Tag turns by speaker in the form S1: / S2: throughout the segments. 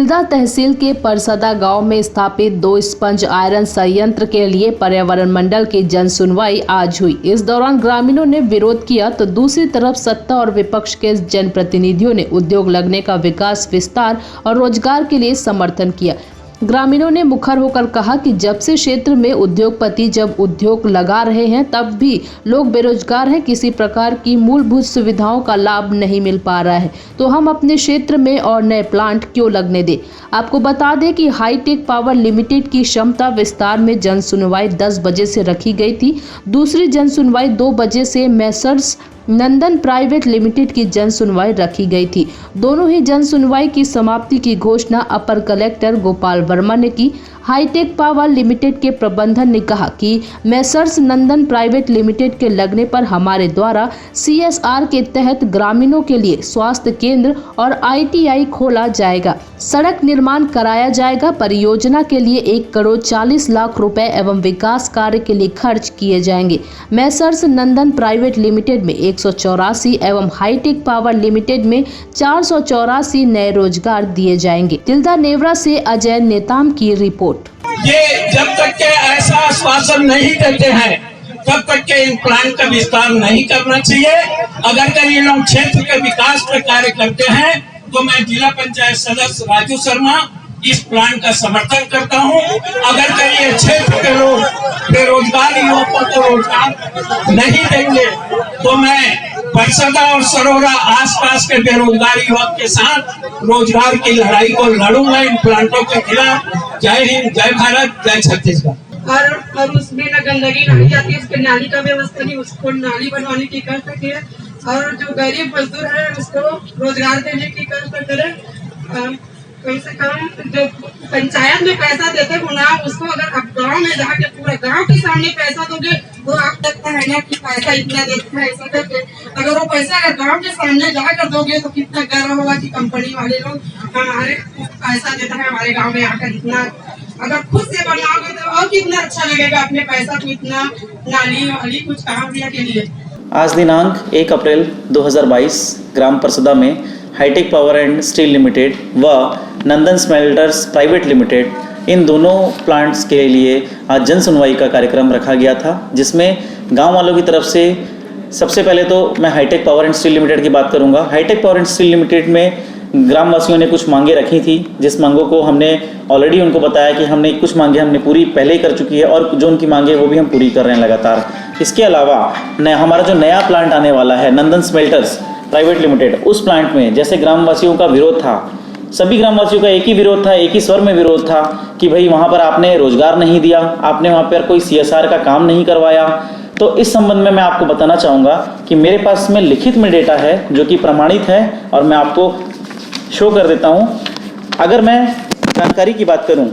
S1: तिल्दा तहसील के परसदा गांव में स्थापित 2 स्पंज आयरन संयंत्र के लिए पर्यावरण मंडल की जन सुनवाई आज हुई। इस दौरान ग्रामीणों ने विरोध किया तो दूसरी तरफ सत्ता और विपक्ष के जनप्रतिनिधियों ने उद्योग लगने का विकास, विस्तार और रोजगार के लिए समर्थन किया। ग्रामीणों ने मुखर होकर कहा कि जब से क्षेत्र में उद्योगपति जब उद्योग लगा रहे हैं तब भी लोग बेरोजगार हैं, किसी प्रकार की मूलभूत सुविधाओं का लाभ नहीं मिल पा रहा है, तो हम अपने क्षेत्र में और नए प्लांट क्यों लगने दें। आपको बता दें कि हाईटेक पावर लिमिटेड की क्षमता विस्तार में जन सुनवाई 10 बजे से रखी गई थी। दूसरी जन सुनवाई 2 बजे से मैसर्स नंदन प्राइवेट लिमिटेड की जन सुनवाई रखी गई थी। दोनों ही जन सुनवाई की समाप्ति की घोषणा अपर कलेक्टर गोपाल वर्मा ने की। हाईटेक पावर लिमिटेड के प्रबंधन ने कहा कि मैसर्स नंदन प्राइवेट लिमिटेड के लगने पर हमारे द्वारा CSR के तहत ग्रामीणों के लिए स्वास्थ्य केंद्र और ITI खोला जाएगा, सड़क निर्माण कराया जाएगा। परियोजना के लिए 1 करोड़ 40 लाख रुपए एवं विकास कार्य के लिए खर्च किए जाएंगे। मैसर्स नंदन प्राइवेट लिमिटेड में 184 एवं हाईटेक पावर लिमिटेड में 484 नए रोजगार दिए जाएंगे। तिल्दा नेवरा से अजय नेताम की रिपोर्ट।
S2: ये जब तक के ऐसा आश्वासन नहीं देते हैं तब तक के इन प्लांट का विस्तार नहीं करना चाहिए। अगर ये लोग क्षेत्र के विकास का कार्य करते हैं तो मैं जिला पंचायत सदस्य राजू शर्मा इस प्लांट का समर्थन करता हूं। अगर ये क्षेत्र के लोग बेरोजगार युवकों को रोजगार नहीं देंगे तो मैं परसदा और सरोरा आसपास के बेरोजगार युवक के साथ रोजगार की लड़ाई को लड़ूंगा इन प्लांटों के खिलाफ। जय हिंद, जय भारत, जय छत्तीसगढ़।
S3: और उसमें न गंदगी नहीं जाती, उसके नाली का व्यवस्था नहीं, उसको नाली बनवाने की कर सके और जो गरीब मजदूर है उसको रोजगार देने की कर सके। कम से कम जो पंचायत में पैसा देते हो ना, उसको अगर आप गांव में जाके पूरा गांव के सामने पैसा दोगे तो आप लगता है ना कि पैसा इतना देता है ऐसा करके। अगर वो पैसा अगर गांव के सामने जाकर दोगे तो कितना गर्व होगा कि कंपनी वाले लोग हमारे पैसा देता है हमारे गाँव में आकर। इतना अगर खुद से बनाओगे तो और कितना अच्छा लगेगा अपने पैसा को इतना नाली वाली कुछ काम दिया के लिए।
S4: आज दिनांक 1 अप्रैल 2022 ग्राम परसदा में Hitech Power and Steel Limited व नंदन स्मेल्टर्स प्राइवेट लिमिटेड इन दोनों प्लांट्स के लिए आज जन सुनवाई का कार्यक्रम रखा गया था, जिसमें गांव वालों की तरफ से सबसे पहले तो मैं Hitech Power and Steel Limited की बात करूंगा। Hitech Power and Steel Limited में ग्रामवासियों ने कुछ मांगे रखी थी, जिस मांगों को हमने ऑलरेडी उनको बताया कि हमने कुछ मांगे हमने पूरी पहले ही कर चुकी है और जो उनकी मांगे वो भी हम पूरी कर रहे हैं लगातार। इसके अलावा हमारा जो नया प्लांट आने वाला है नंदन स्मेल्टर्स प्राइवेट लिमिटेड, उस प्लांट में जैसे ग्रामवासियों का विरोध था, सभी ग्रामवासियों का एक ही विरोध था, एक ही स्वर में विरोध था कि भाई वहाँ पर आपने रोजगार नहीं दिया, आपने वहाँ पर कोई CSR का काम नहीं करवाया। तो इस संबंध में मैं आपको बताना चाहूँगा कि मेरे पास में लिखित में डेटा है जो कि प्रमाणित है और मैं आपको शो कर देता हूँ। अगर मैं जानकारी की बात करूँ,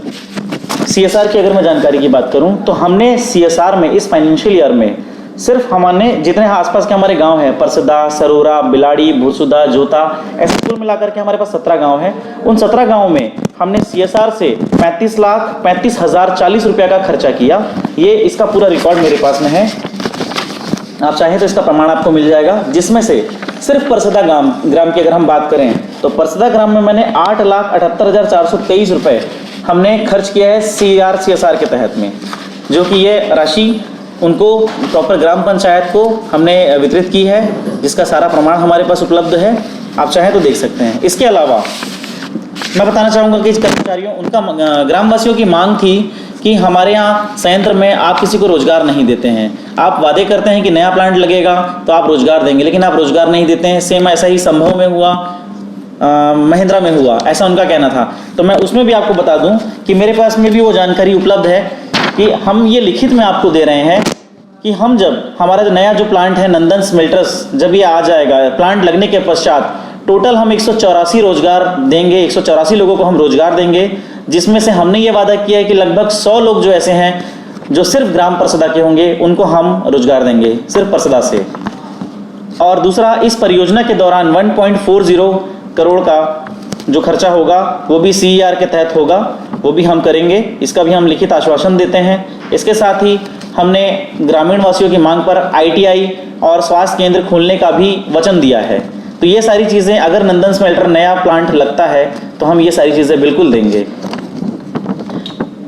S4: CSR की अगर मैं जानकारी की बात करूँ तो हमने CSR में इस फाइनेंशियल ईयर में सिर्फ हमने जितने आसपास के हमारे गांव हैं, परसदा, सरोरा, बिलाड़ी, भुरसुदा, जोता, ऐसे कुल मिलाकर के हमारे पास 17 गांव हैं। उन 17 गांव में हमने CSR से 35,35,040 रुपया का खर्चा किया। ये इसका पूरा रिकॉर्ड मेरे पास में है, आप चाहें तो इसका प्रमाण आपको मिल जाएगा। जिसमें से सिर्फ परसदा ग्राम की अगर हम बात करें तो परसदा ग्राम में मैंने 8,78,423 रुपये हमने खर्च किया है CSR के तहत में, जो कि ये राशि उनको प्रॉपर ग्राम पंचायत को हमने वितरित की है, जिसका सारा प्रमाण हमारे पास उपलब्ध है, आप चाहें तो देख सकते हैं। इसके अलावा मैं बताना चाहूँगा कि कर्मचारियों उनका ग्रामवासियों की मांग थी कि हमारे यहाँ संयंत्र में आप किसी को रोजगार नहीं देते हैं, आप वादे करते हैं कि नया प्लांट लगेगा तो आप रोजगार देंगे, लेकिन आप रोजगार नहीं देते हैं। सेम ऐसा ही संभव में हुआ, महिंद्रा में हुआ, ऐसा उनका कहना था। तो मैं उसमें भी आपको बता दूं कि मेरे पास में भी वो जानकारी उपलब्ध है कि हम ये लिखित में आपको दे रहे हैं कि हम जब हमारा जो नया प्लांट है नंदन स्मेल्टर्स, जब ये आ जाएगा, प्लांट लगने के पश्चात टोटल हम 184 रोजगार देंगे, 184 लोगों को हम रोजगार देंगे, जिसमें से हमने ये वादा किया है कि लगभग 100 लोग जो ऐसे हैं जो सिर्फ ग्राम परसदा के होंगे उनको हम रोजगार देंगे सिर्फ परसदा से। और दूसरा, इस परियोजना के दौरान 1.40 करोड़ का जो खर्चा होगा वो भी CER के तहत होगा, वो भी हम करेंगे, इसका भी हम लिखित आश्वासन देते हैं। इसके साथ ही हमने ग्रामीण वासियों की मांग पर ITI और स्वास्थ्य केंद्र खोलने का भी वचन दिया है। तो ये सारी चीज़ें अगर नंदन स्मेल्टर नया प्लांट लगता है तो हम ये सारी चीज़ें बिल्कुल देंगे।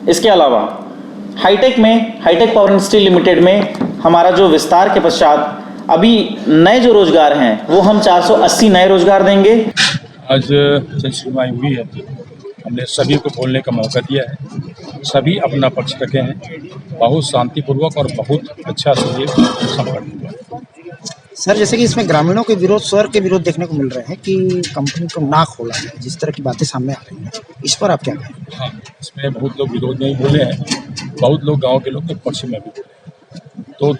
S4: इसके अलावा हाईटेक पावर इंडस्ट्री लिमिटेड में हमारा जो विस्तार के पश्चात अभी नए जो रोजगार हैं वो हम 480 नए रोजगार देंगे।
S5: आज जन सुनवाई हुई है, हमने सभी को बोलने का मौका दिया है, सभी अपना पक्ष रखे हैं, बहुत शांतिपूर्वक और बहुत अच्छा से ये संपन्न हुआ।
S6: सर जैसे कि इसमें ग्रामीणों के विरोध, स्वर के विरोध देखने को मिल रहे हैं कि कंपनी को ना खोला जाए, जिस तरह की बातें सामने आ रही हैं, इस पर आप क्या कहें?
S5: हाँ, इसमें बहुत लोग विरोध में ही बोले हैं, बहुत लोग गांव के लोग के पक्ष में भी बोले हैं, तो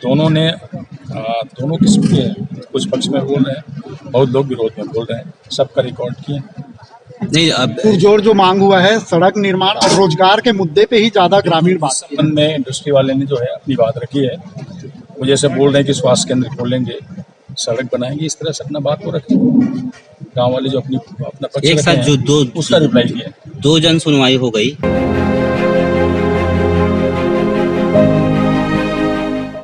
S5: दोनों किस्म के हैं, कुछ पक्ष में बोल रहे हैं, बहुत लोग विरोध में बोल रहे हैं, सबका रिकॉर्ड किए।
S7: नहीं, अब
S6: पुरजोर जो मांग हुआ है सड़क निर्माण और रोजगार के मुद्दे पे ही ज्यादा ग्रामीण बात
S5: संबंध में इंडस्ट्री वाले ने जो है अपनी बात रखी है, वो जैसे बोल रहे हैं कि स्वास्थ्य केंद्र खोलेंगे, सड़क बनाएंगे, इस तरह से अपना बात को रखेंगे। गाँव वाले जो अपना पक्ष
S7: एक साथ जो
S5: उसका रिप्लाई किया।
S7: 2 जन सुनवाई हो गई।